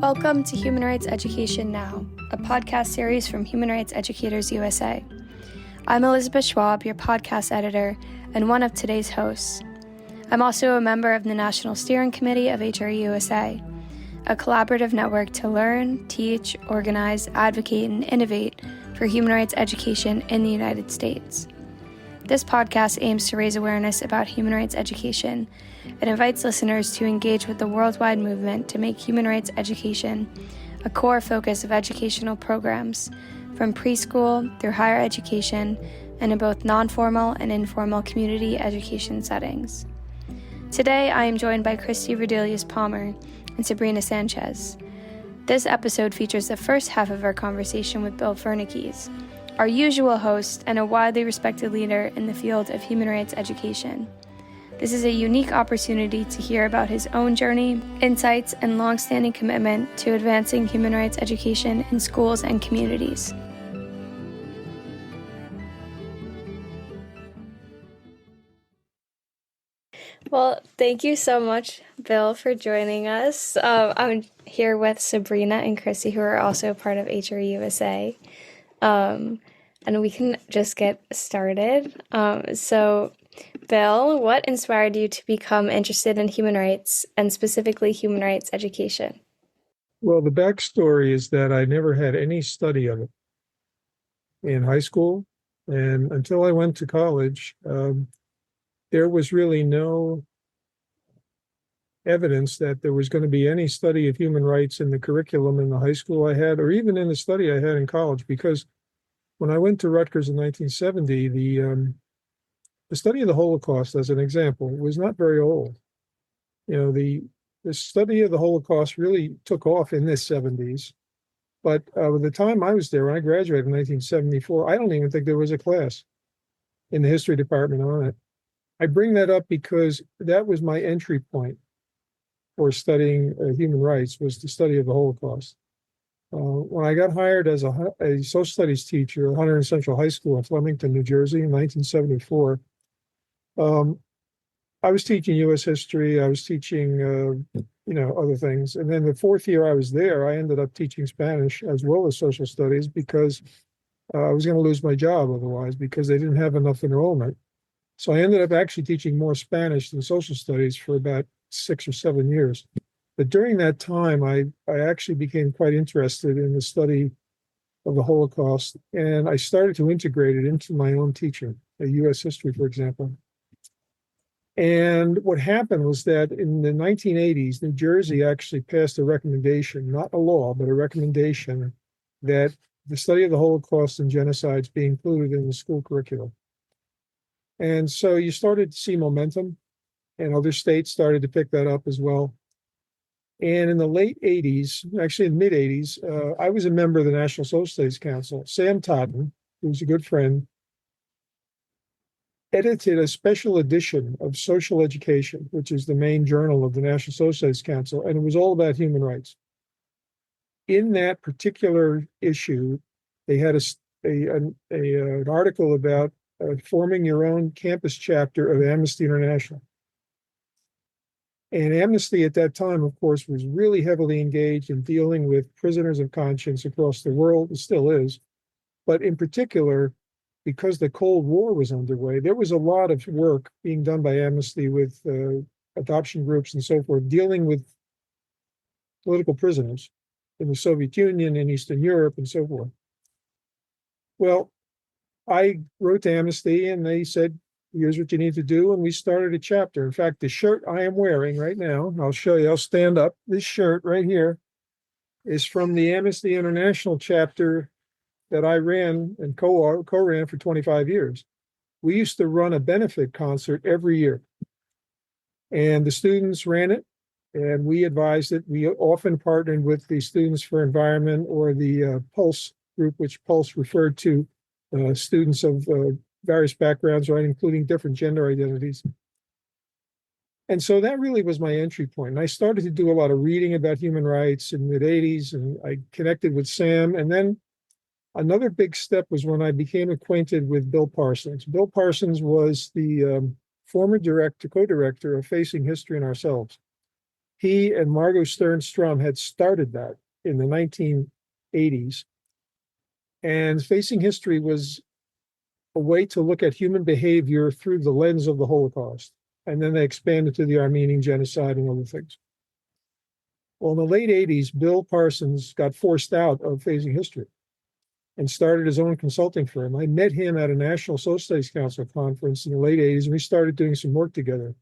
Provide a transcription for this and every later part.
Welcome to Human Rights Education Now, a podcast series from Human Rights Educators USA. I'm Elizabeth Schwab, your podcast editor, and one of today's hosts. I'm also a member of the National Steering Committee of HRE USA, a collaborative network to learn, teach, organize, advocate, and innovate for human rights education in the United States. This podcast aims to raise awareness about human rights education and invites listeners to engage with the worldwide movement to make human rights education a core focus of educational programs, from preschool through higher education and in both non-formal and informal community education settings. Today, I am joined by Christy Rodelius-Palmer and Sabrina Sanchez. This episode features the first half of our conversation with Bill Fernekes, our usual host and a widely respected leader in the field of human rights education. This is a unique opportunity to hear about his own journey, insights, and longstanding commitment to advancing human rights education in schools and communities. Well, thank you so much, Bill, for joining us. I'm here with Sabrina and Christy, who are also part of HRE USA. And we can just get started. So, Bill, what inspired you to become interested in human rights and specifically human rights education? Well, the backstory is that I never had any study of it in high school. And until I went to college, there was really no evidence that there was going to be any study of human rights in the curriculum in the high school I had, or even in the study I had in college, because when I went to Rutgers in 1970, the study of the Holocaust, as an example, was not very old. You know, the study of the Holocaust really took off in the 70s. But by the time I was there, when I graduated in 1974, I don't even think there was a class in the history department on it. I bring that up because that was my entry point for studying human rights, was the study of the Holocaust. When I got hired as a social studies teacher at Hunterdon Central High School in Flemington, New Jersey in 1974, I was teaching U.S. history. I was teaching, other things. And then the fourth year I was there, I ended up teaching Spanish as well as social studies because I was going to lose my job otherwise because they didn't have enough enrollment. So I ended up actually teaching more Spanish than social studies for about 6 or 7 years. But during that time, I actually became quite interested in the study of the Holocaust, and I started to integrate it into my own teaching, U.S. history, for example. And what happened was that in the 1980s, New Jersey actually passed a recommendation, not a law, but a recommendation that the study of the Holocaust and genocides be included in the school curriculum. And so you started to see momentum, and other states started to pick that up as well. And in the late 80s, actually in the mid 80s, I was a member of the National Social Studies Council. Sam Totten, who's a good friend, edited a special edition of Social Education, which is the main journal of the National Social Studies Council, and it was all about human rights. In that particular issue, they had an article about forming your own campus chapter of Amnesty International. And Amnesty at that time, of course, was really heavily engaged in dealing with prisoners of conscience across the world. It still is. But in particular, because the Cold War was underway, there was a lot of work being done by Amnesty with adoption groups and so forth, dealing with political prisoners in the Soviet Union, in Eastern Europe, and so forth. Well, I wrote to Amnesty, and they said, here's what you need to do. And we started a chapter. In fact, the shirt I am wearing right now, I'll show you, I'll stand up. This shirt right here is from the Amnesty International chapter that I ran and co-ran for 25 years. We used to run a benefit concert every year. And the students ran it, and we advised it. We often partnered with the Students for Environment or the Pulse group, which Pulse referred to students of various backgrounds, right, including different gender identities. And so that really was my entry point. And I started to do a lot of reading about human rights in the mid-'80s, and I connected with Sam. And then another big step was when I became acquainted with Bill Parsons. Bill Parsons was the former co-director of Facing History and Ourselves. He and Margot Stern-Strum had started that in the 1980s. And Facing History was a way to look at human behavior through the lens of the Holocaust. And then they expanded to the Armenian genocide and other things. Well, in the late 80s, Bill Parsons got forced out of Facing History and started his own consulting firm. I met him at a National Social Studies Council conference in the late 80s, and we started doing some work together.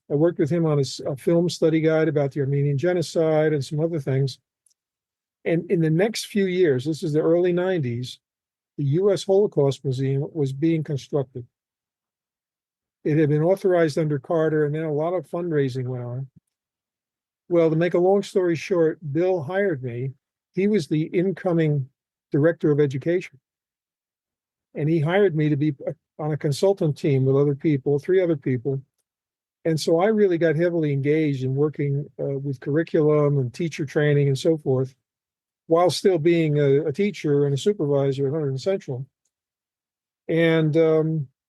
I worked with him on a film study guide about the Armenian genocide and some other things. And in the next few years, this is the early 90s, the US Holocaust Museum was being constructed. It had been authorized under Carter, and then a lot of fundraising went on. Well, to make a long story short, Bill hired me. He was the incoming director of education. And he hired me to be on a consultant team with other people, 3 other people. And so I really got heavily engaged in working with curriculum and teacher training and so forth, while still being a teacher and a supervisor at Hunterdon Central. And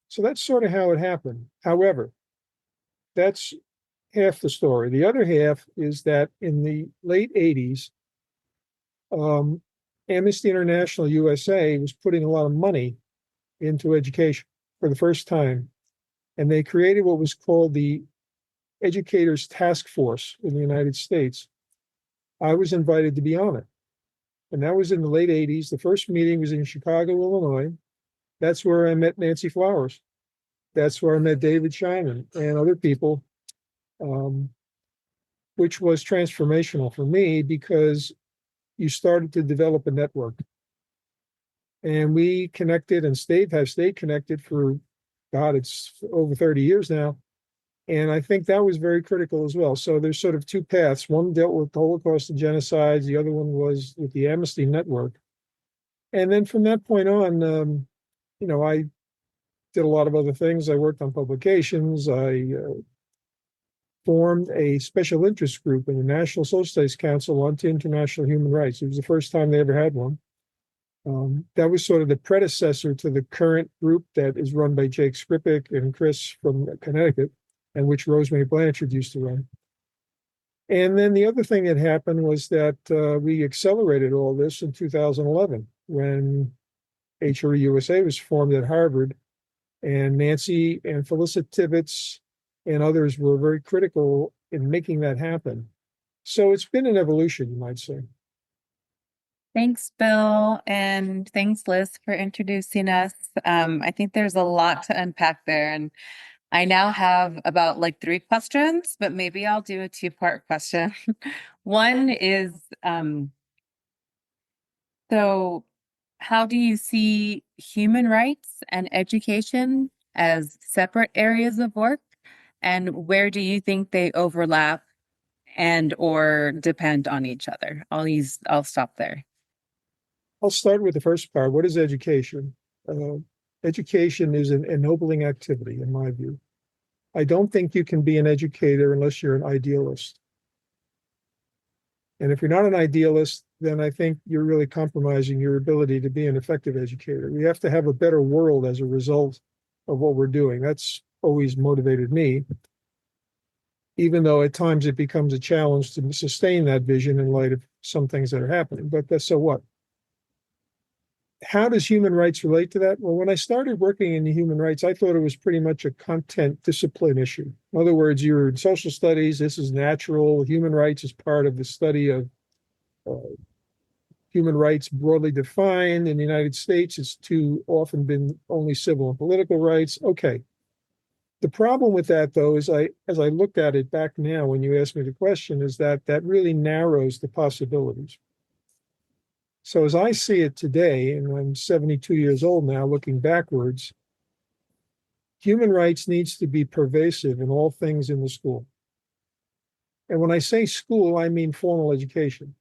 so that's sort of how it happened. However, that's half the story. The other half is that in the late 80s, Amnesty International USA was putting a lot of money into education for the first time. And they created what was called the Educators Task Force in the United States. I was invited to be on it. And that was in the late 80s. The first meeting was in Chicago, Illinois. That's where I met Nancy Flowers. That's where I met David Scheinman and other people, which was transformational for me because you started to develop a network. And we connected and have stayed connected for, God, it's over 30 years now. And I think that was very critical as well. So there's sort of 2 paths. One dealt with the Holocaust and genocides. The other one was with the Amnesty Network. And then from that point on, I did a lot of other things. I worked on publications. I formed a special interest group in the National Social Studies Council on International Human Rights. It was the first time they ever had one. That was sort of the predecessor to the current group that is run by Jake Skripik and Chris from Connecticut, and which Rosemary Blanchard used to run. And then the other thing that happened was that we accelerated all this in 2011 when HRE USA was formed at Harvard, and Nancy and Felicity Tibbetts and others were very critical in making that happen. So it's been an evolution, you might say. Thanks, Bill, and thanks, Liz, for introducing us. I think there's a lot to unpack there, and I now have about 3 questions, but maybe I'll do a 2-part question. One is, so how do you see human rights and education as separate areas of work? And where do you think they overlap and or depend on each other? I'll stop there. I'll start with the first part. What is education? Education is an ennobling activity, in my view. I don't think you can be an educator unless you're an idealist. And if you're not an idealist, then I think you're really compromising your ability to be an effective educator. We have to have a better world as a result of what we're doing. That's always motivated me, even though at times it becomes a challenge to sustain that vision in light of some things that are happening. But so what? How does human rights relate to that? Well, when I started working in the human rights, I thought it was pretty much a content discipline issue. In other words, you're in social studies, this is natural. Human rights is part of the study of human rights broadly defined. In the United States, it's too often been only civil and political rights. Okay. The problem with that, though, is as I looked at it back now when you asked me the question, is that really narrows the possibilities. So as I see it today, and I'm 72 years old now, looking backwards, human rights needs to be pervasive in all things in the school. And when I say school, I mean formal education.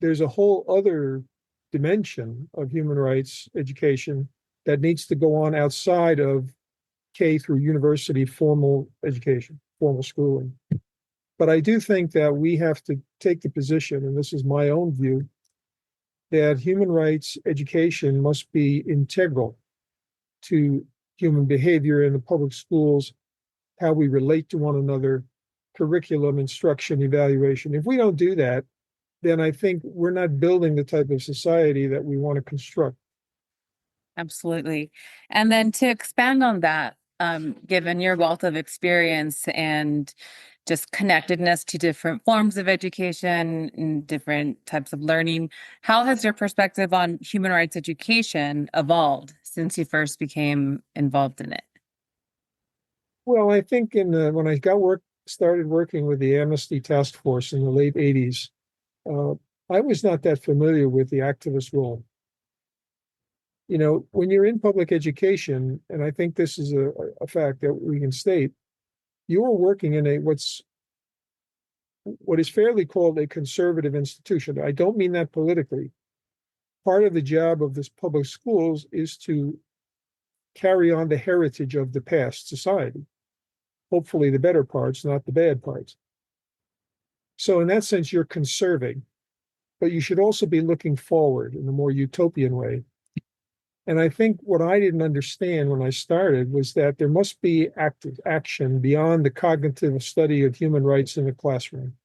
There's a whole other dimension of human rights education that needs to go on outside of K through university formal education, formal schooling. But I do think that we have to take the position, and this is my own view, that human rights education must be integral to human behavior in the public schools, how we relate to one another, curriculum, instruction, evaluation. If we don't do that, then I think we're not building the type of society that we want to construct. Absolutely. And then to expand on that, given your wealth of experience and just connectedness to different forms of education and different types of learning, how has your perspective on human rights education evolved since you first became involved in it? Well, I think when I started working with the Amnesty Task Force in the late 80s, I was not that familiar with the activist role. You know, when you're in public education, and I think this is a fact that we can state, you are working in what is fairly called a conservative institution. I don't mean that politically. Part of the job of this public schools is to carry on the heritage of the past society. Hopefully the better parts, not the bad parts. So in that sense, you're conserving, but you should also be looking forward in a more utopian way. And I think what I didn't understand when I started was that there must be active action beyond the cognitive study of human rights in the classroom.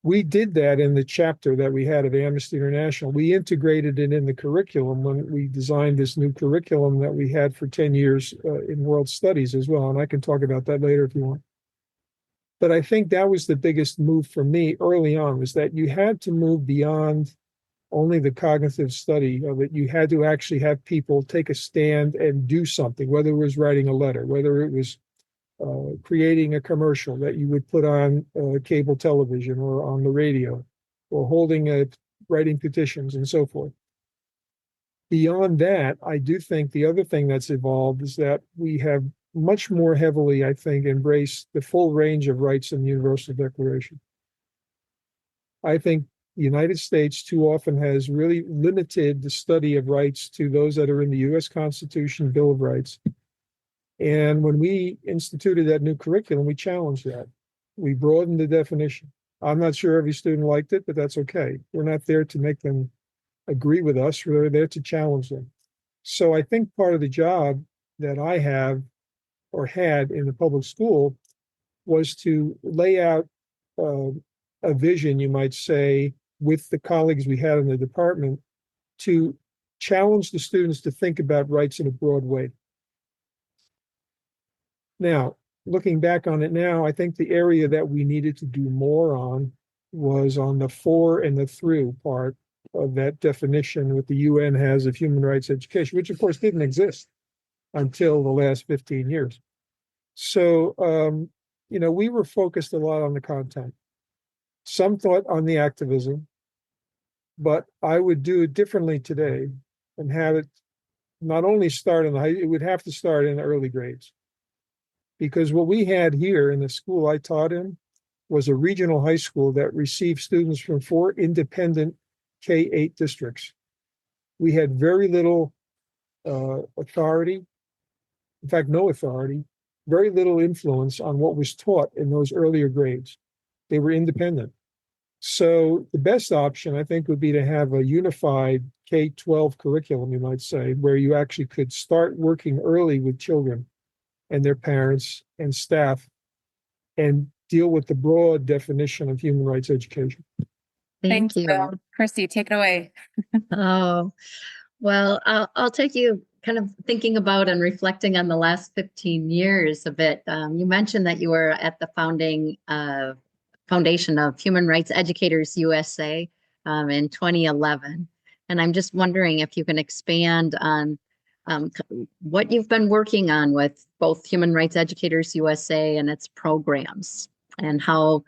We did that in the chapter that we had of Amnesty International. We integrated it in the curriculum when we designed this new curriculum that we had for 10 years in world studies as well. And I can talk about that later if you want. But I think that was the biggest move for me early on, was that you had to move beyond only the cognitive study of it. You had to actually have people take a stand and do something, whether it was writing a letter, whether it was creating a commercial that you would put on cable television or on the radio, or writing petitions and so forth. Beyond that, I do think the other thing that's evolved is that we have much more heavily, I think, embraced the full range of rights in the Universal Declaration. I think the United States too often has really limited the study of rights to those that are in the U.S. Constitution, Bill of Rights. And when we instituted that new curriculum, we challenged that. We broadened the definition. I'm not sure every student liked it, but that's okay. We're not there to make them agree with us. We're there to challenge them. So I think part of the job that I have or had in the public school was to lay out a vision, you might say, with the colleagues we had in the department to challenge the students to think about rights in a broad way. Now, looking back on it now, I think the area that we needed to do more on was on the for and the through part of that definition what the UN has of human rights education, which of course didn't exist until the last 15 years. So, we were focused a lot on the content. Some thought on the activism, but I would do it differently today and have it not only start it would have to start in the early grades. Because what we had here in the school I taught in was a regional high school that received students from 4 independent K-8 districts. We had very little authority, in fact, no authority, very little influence on what was taught in those earlier grades. They were independent. So the best option, I think, would be to have a unified K-12 curriculum, you might say, where you actually could start working early with children and their parents and staff and deal with the broad definition of human rights education. Thank you. you. Christy, take it away. Oh, well, I'll take you kind of thinking about and reflecting on the last 15 years a bit. You mentioned that you were at the foundation of Human Rights Educators USA in 2011. And I'm just wondering if you can expand on what you've been working on with both Human Rights Educators USA and its programs, and how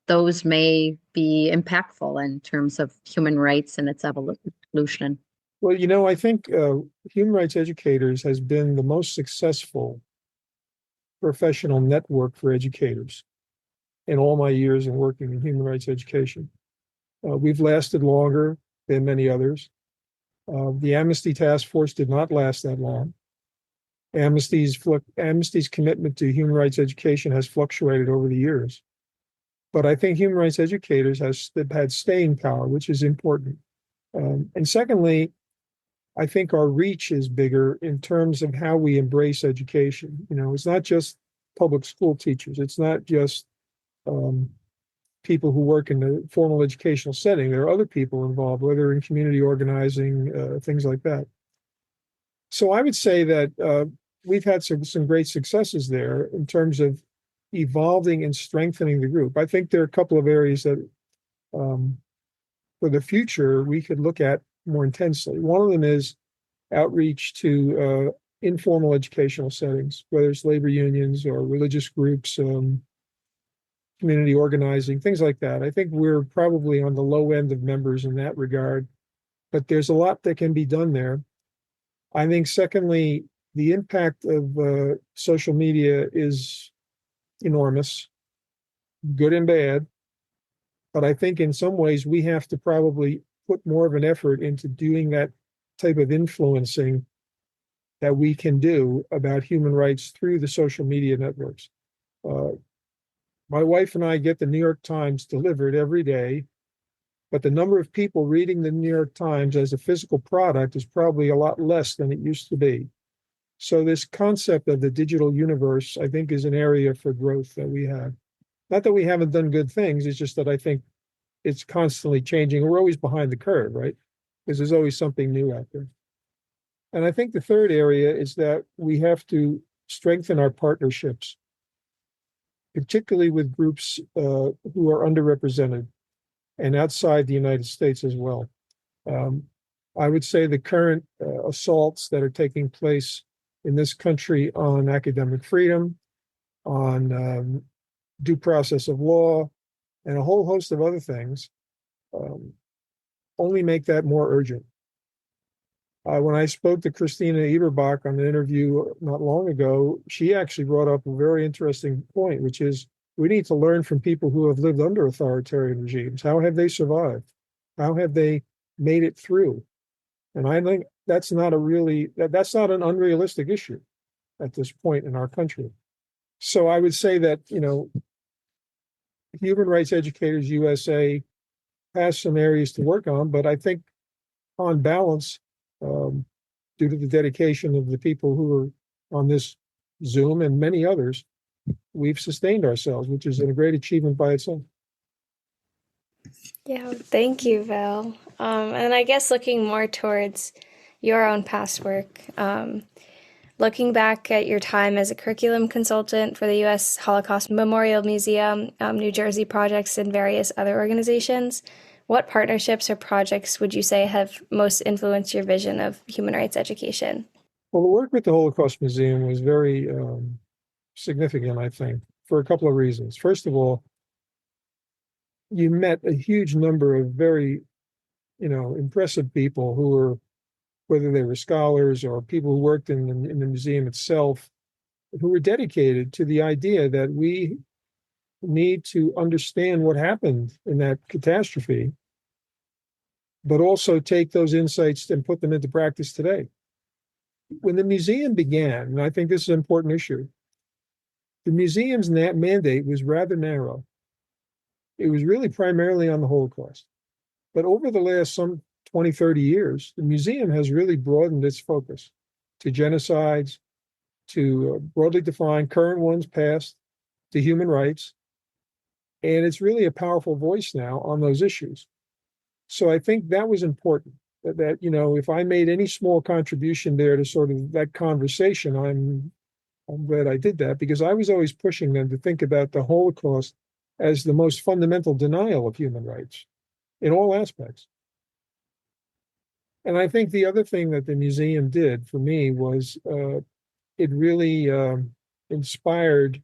those may be impactful in terms of human rights and its evolution. Well, I think Human Rights Educators has been the most successful professional network for educators in all my years in working in human rights education. We've lasted longer than many others. The Amnesty Task Force did not last that long. Amnesty's commitment to human rights education has fluctuated over the years. But I think Human Rights Educators has had staying power, which is important. And secondly, I think our reach is bigger in terms of how we embrace education. It's not just public school teachers. It's not just people who work in the formal educational setting. There are other people involved, whether in community organizing, things like that. So I would say that we've had some great successes there in terms of evolving and strengthening the group. I think there are a couple of areas that for the future we could look at more intensely. One of them is outreach to informal educational settings, whether it's labor unions or religious groups, community organizing, things like that. I think we're probably on the low end of members in that regard, but there's a lot that can be done there. I think, secondly, the impact of social media is enormous, good and bad. But I think in some ways we have to probably put more of an effort into doing that type of influencing that we can do about human rights through the social media networks. My wife and I get the New York Times delivered every day, but the number of people reading the New York Times as a physical product is probably a lot less than it used to be. So this concept of the digital universe, I think, is an area for growth that we have. Not that we haven't done good things, it's just that I think it's constantly changing. We're always behind the curve, right? Because there's always something new out there. And I think the third area is that we have to strengthen our partnerships, particularly with groups who are underrepresented and outside the United States as well. I would say the current assaults that are taking place in this country on academic freedom, on due process of law, and a whole host of other things only make that more urgent. When I spoke to Christina Eberbach on an interview not long ago, she actually brought up a very interesting point, which is we need to learn from people who have lived under authoritarian regimes. How have they survived? How have they made it through? And I think that's not that's not an unrealistic issue at this point in our country. So I would say that, Human Rights Educators USA has some areas to work on, but I think on balance, due to the dedication of the people who are on this Zoom and many others, we've sustained ourselves, which is a great achievement by itself. Yeah, thank you, Val. And I guess looking more towards your own past work, looking back at your time as a curriculum consultant for the U.S. Holocaust Memorial Museum, New Jersey projects, and various other organizations, what partnerships or projects would you say have most influenced your vision of human rights education? Well, the work with the Holocaust Museum was very significant, I think, for a couple of reasons. First of all, you met a huge number of very, impressive people who were, whether they were scholars or people who worked in the museum itself, who were dedicated to the idea that we need to understand what happened in that catastrophe, but also take those insights and put them into practice today. When the museum began, and I think this is an important issue, the museum's mandate was rather narrow. It was really primarily on the Holocaust. But over the last some 20, 30 years, the museum has really broadened its focus to genocides, to broadly defined current ones, past, to human rights. And it's really a powerful voice now on those issues. So I think that was important, that if I made any small contribution there to sort of that conversation, I'm glad I did that, because I was always pushing them to think about the Holocaust as the most fundamental denial of human rights in all aspects. And I think the other thing that the museum did for me was it really inspired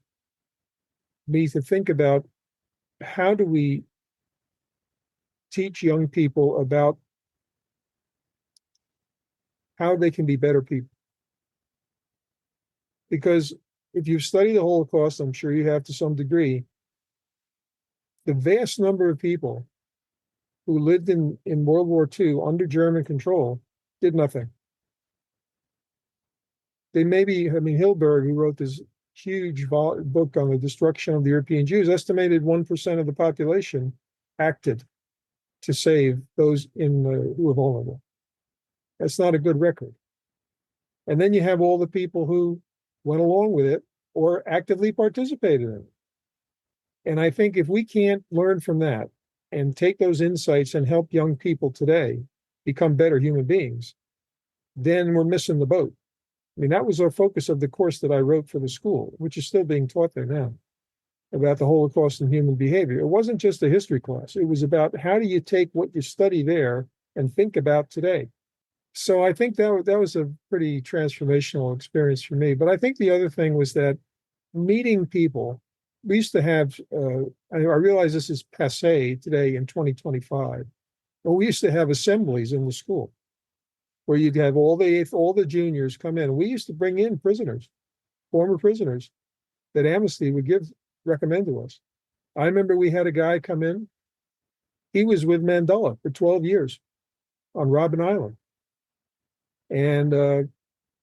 me to think about how do we teach young people about how they can be better people. Because if you've studied the Holocaust, I'm sure you have to some degree, the vast number of people who lived in World War II under German control did nothing. They Hilberg, who wrote this huge book on the destruction of the European Jews, estimated 1% of the population acted to save those who were vulnerable. That's not a good record. And then you have all the people who went along with it or actively participated in it. And I think if we can't learn from that and take those insights and help young people today become better human beings, then we're missing the boat. I mean, that was our focus of the course that I wrote for the school, which is still being taught there now, about the Holocaust and human behavior. It wasn't just a history class. It was about how do you take what you study there and think about today. So I think that was a pretty transformational experience for me. But I think the other thing was that meeting people, we used to have, I realize this is passé today in 2025, but we used to have assemblies in the school where you'd have all the juniors come in. We used to bring in prisoners, former prisoners, that Amnesty would recommend to us. I remember we had a guy come in. He was with Mandela for 12 years on Robben Island. And,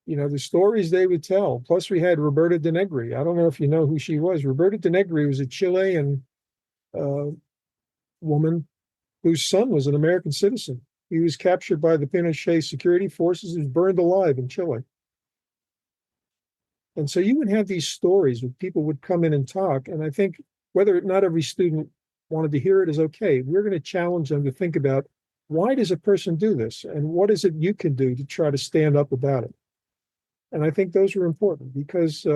the stories they would tell. Plus, we had Roberta Denegri. I don't know if you know who she was. Roberta Denegri was a Chilean woman whose son was an American citizen. He was captured by the Pinochet security forces. He was burned alive in Chile. And so you would have these stories where people would come in and talk. And I think whether not every student wanted to hear it is okay. We're going to challenge them to think about, why does a person do this? And what is it you can do to try to stand up about it? And I think those are important because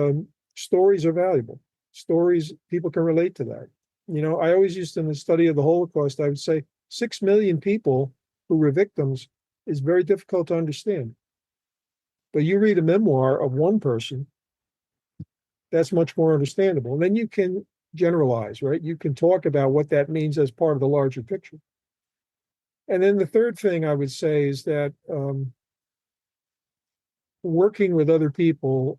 stories are valuable. Stories, people can relate to that. I always used in the study of the Holocaust, I would say 6 million people who were victims is very difficult to understand. But you read a memoir of one person, that's much more understandable. And then you can generalize, right? You can talk about what that means as part of the larger picture. And then the third thing I would say is that working with other people,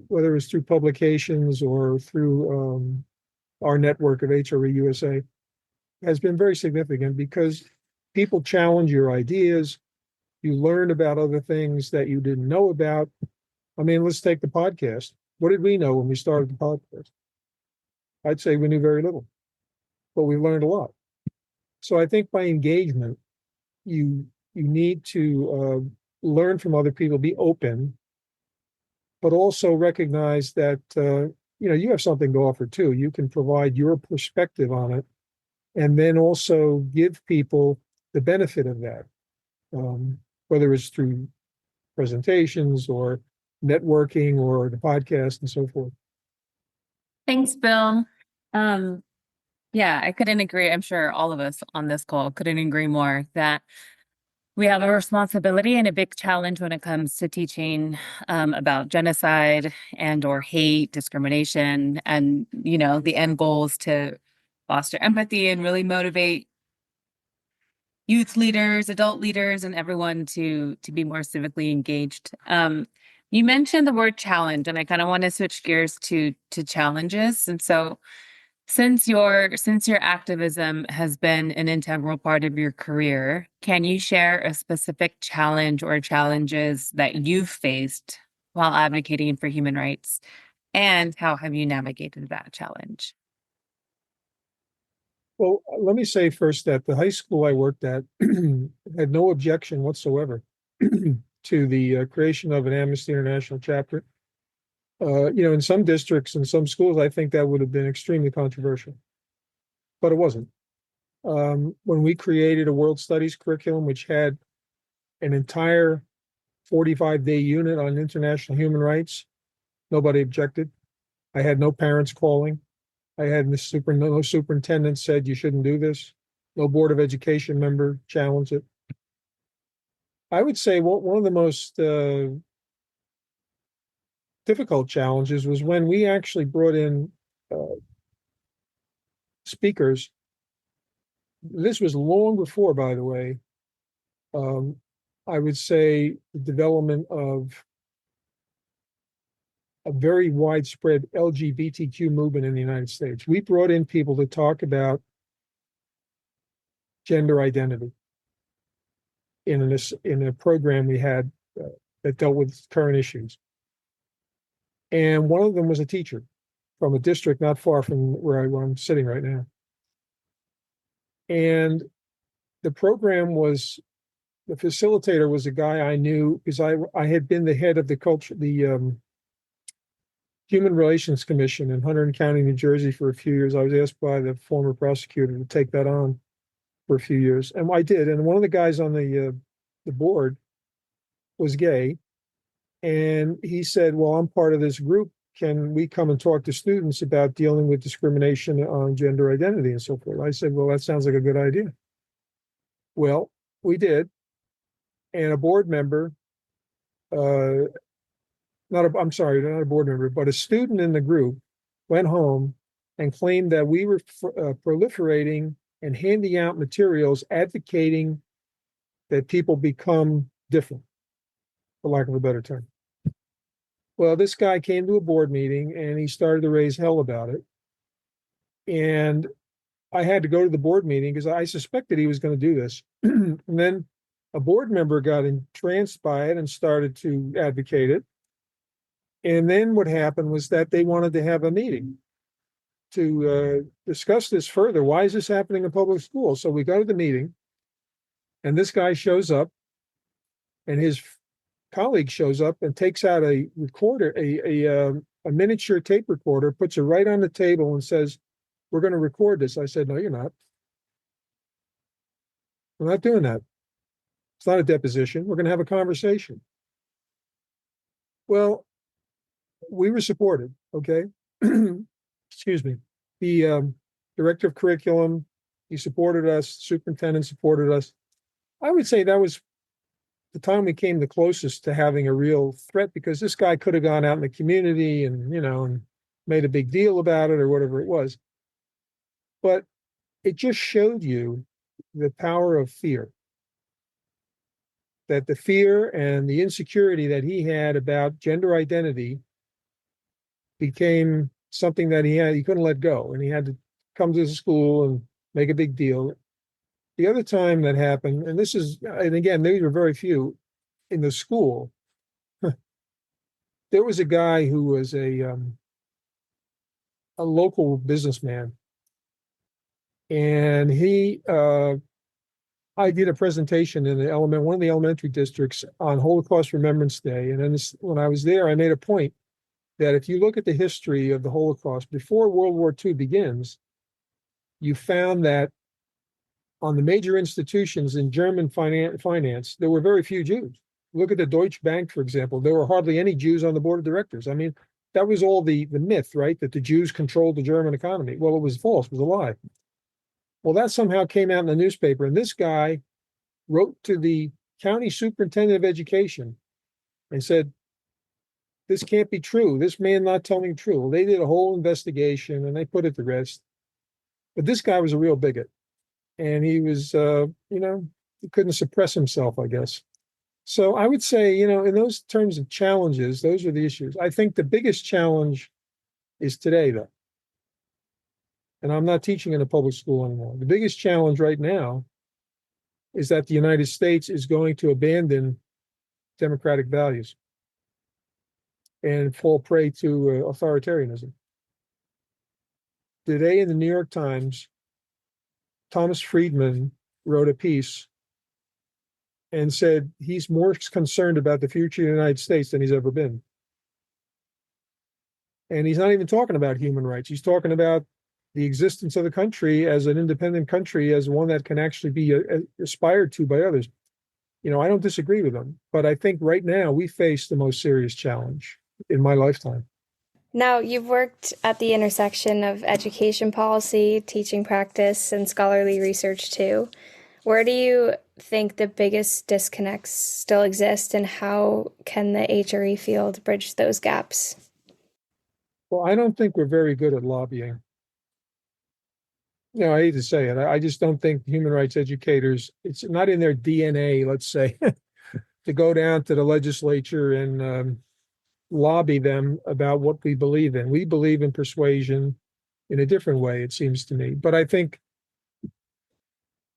whether it's through publications or through our network of HRE USA, has been very significant because people challenge your ideas. You learn about other things that you didn't know about. I mean, let's take the podcast. What did we know when we started the podcast? I'd say we knew very little, but we learned a lot. So I think by engagement, you need to learn from other people, be open, but also recognize that you have something to offer too. You can provide your perspective on it, and then also give people the benefit of that, whether it's through presentations or networking or the podcast and so forth. Thanks, Bill. Yeah, I couldn't agree. I'm sure all of us on this call couldn't agree more that we have a responsibility and a big challenge when it comes to teaching about genocide and or hate, discrimination, and the end goal is to foster empathy and really motivate youth leaders, adult leaders, and everyone to be more civically engaged. You mentioned the word challenge, and I kind of want to switch gears to challenges. And so, since your activism has been an integral part of your career, can you share a specific challenge or challenges that you've faced while advocating for human rights, and how have you navigated that challenge? Well, let me say first that the high school I worked at had no objection whatsoever to the creation of an Amnesty International chapter. In some districts and some schools, I think that would have been extremely controversial, but it wasn't. When we created a world studies curriculum, which had an entire 45-day unit on international human rights, nobody objected. I had no parents calling. I had no superintendent said you shouldn't do this. No Board of Education member challenged it. I would say one of the most difficult challenges was when we actually brought in speakers. This was long before, by the way, I would say the development of a very widespread LGBTQ movement in the United States. We brought in people to talk about gender identity in a program we had that dealt with current issues. And one of them was a teacher from a district not far from where I'm sitting right now. And the program the facilitator was a guy I knew because I had been the head of the Human Relations Commission in Hunterdon County, New Jersey for a few years. I was asked by the former prosecutor to take that on for a few years, and I did. And one of the guys on the board was gay, and he said, "Well, I'm part of this group. Can we come and talk to students about dealing with discrimination on gender identity and so forth?" I said, "Well, that sounds like a good idea." Well, we did, and a board member, I'm sorry, not a board member, but a student in the group went home and claimed that we were proliferating and handing out materials advocating that people become different, for lack of a better term. Well, this guy came to a board meeting and he started to raise hell about it. And I had to go to the board meeting because I suspected he was going to do this. And then a board member got entranced by it and started to advocate it. And then what happened was that they wanted to have a meeting to discuss this further. Why is this happening in public schools? So we go to the meeting, and this guy shows up, and his colleague shows up and takes out a recorder, a miniature tape recorder, puts it right on the table and says, "We're going to record this." I said, "No, you're not. We're not doing that. It's not a deposition. We're going to have a conversation." Well, we were supported, okay? Excuse me. The director of curriculum, he supported us, superintendent supported us. I would say that was the time we came the closest to having a real threat, because this guy could have gone out in the community and, and made a big deal about it or whatever it was. But it just showed you the power of fear. That the fear and the insecurity that he had about gender identity became something that he couldn't let go, and he had to come to the school and make a big deal. The other time that happened, and again, these were very few in the school, there was a guy who was a local businessman, and I did a presentation in one of the elementary districts on Holocaust Remembrance Day, and then when I was there, I made a point that if you look at the history of the Holocaust before World War II begins, you found that on the major institutions in German finance, there were very few Jews. Look at the Deutsche Bank, for example. There were hardly any Jews on the board of directors. I mean, that was all the myth, right? That the Jews controlled the German economy. Well, it was false. It was a lie. Well, that somehow came out in the newspaper, and this guy wrote to the county superintendent of education and said, "This can't be true. This man not telling the truth." Well, they did a whole investigation and they put it to rest. But this guy was a real bigot, and he was, he couldn't suppress himself, I guess. So I would say, in those terms of challenges, those are the issues. I think the biggest challenge is today, though. And I'm not teaching in a public school anymore. The biggest challenge right now is that the United States is going to abandon democratic values and fall prey to authoritarianism. Today in the New York Times, Thomas Friedman wrote a piece and said he's more concerned about the future of the United States than he's ever been. And he's not even talking about human rights. He's talking about the existence of the country as an independent country, as one that can actually be aspired to by others. I don't disagree with him, but I think right now we face the most serious challenge in my lifetime. Now, you've worked at the intersection of education policy, teaching practice, and scholarly research too. Where do you think the biggest disconnects still exist, and how can the HRE field bridge those gaps? Well, I don't think we're very good at lobbying. I hate to say it. I just don't think human rights educators, it's not in their DNA, let's say, to go down to the legislature and lobby them about what we believe in. We believe in persuasion in a different way, it seems to me. But I think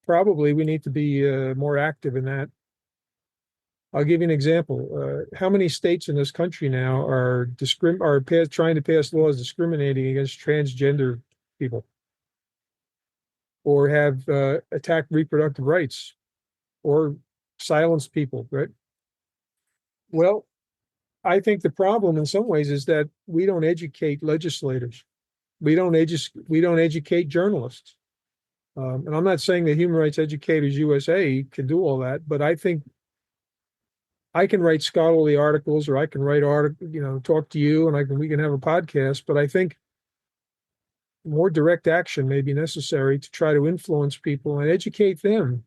probably we need to be more active in that. I'll give you an example. How many states in this country now are trying to pass laws discriminating against transgender people, or have attacked reproductive rights, or silenced people, right? Well, I think the problem in some ways is that we don't educate legislators. We don't educate journalists. And I'm not saying that Human Rights Educators USA can do all that, but I think I can write scholarly articles, or I can write talk to you, and we can have a podcast. But I think more direct action may be necessary to try to influence people and educate them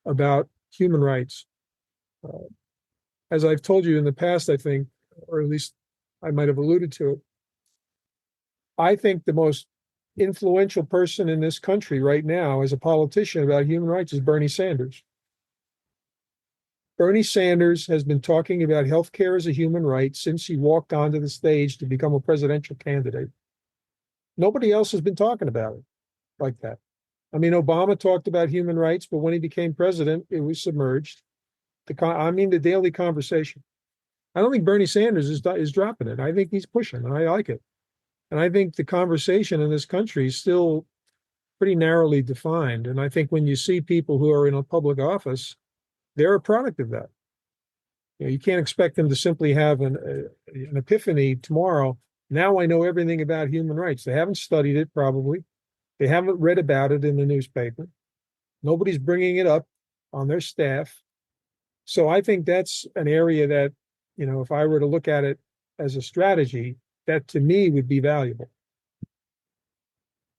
about human rights. As I've told you in the past, I think, or at least I might have alluded to it, I think the most influential person in this country right now as a politician about human rights is Bernie Sanders. Bernie Sanders has been talking about healthcare as a human right since he walked onto the stage to become a presidential candidate. Nobody else has been talking about it like that. I mean, Obama talked about human rights, but when he became president, it was submerged. The daily conversation. I don't think Bernie Sanders is dropping it. I think he's pushing, and I like it. And I think the conversation in this country is still pretty narrowly defined. And I think when you see people who are in a public office, they're a product of that. You can't expect them to simply have an epiphany tomorrow. Now I know everything about human rights. They haven't studied it, probably. They haven't read about it in the newspaper. Nobody's bringing it up on their staff. So I think that's an area that, if I were to look at it as a strategy, that to me would be valuable.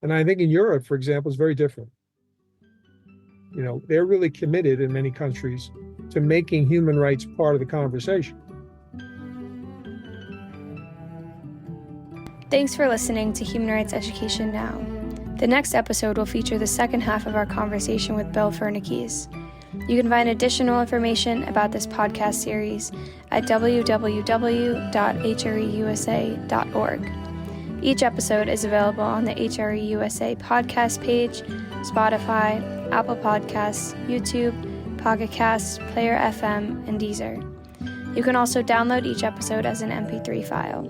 And I think in Europe, for example, is very different. They're really committed in many countries to making human rights part of the conversation. Thanks for listening to Human Rights Education Now. The next episode will feature the second half of our conversation with Bill Fernekes. You can find additional information about this podcast series at www.hreusa.org. Each episode is available on the HRE USA podcast page, Spotify, Apple Podcasts, YouTube, Pocket Casts, Player FM, and Deezer. You can also download each episode as an MP3 file.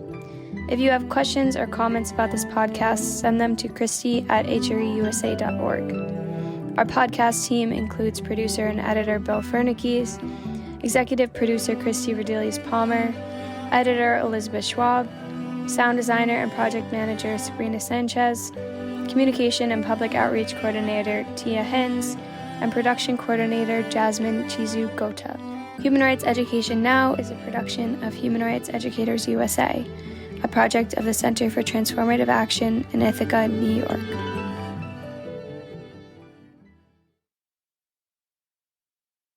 If you have questions or comments about this podcast, send them to christy@hreusa.org. Our podcast team includes producer and editor Bill Fernekes, executive producer Christy Rodelius-Palmer, editor Elizabeth Schwab, sound designer and project manager Sabrina Sanchez, communication and public outreach coordinator Tia Hens, and production coordinator Jasmine Chizu Gota. Human Rights Education Now is a production of Human Rights Educators USA, a project of the Center for Transformative Action in Ithaca, New York.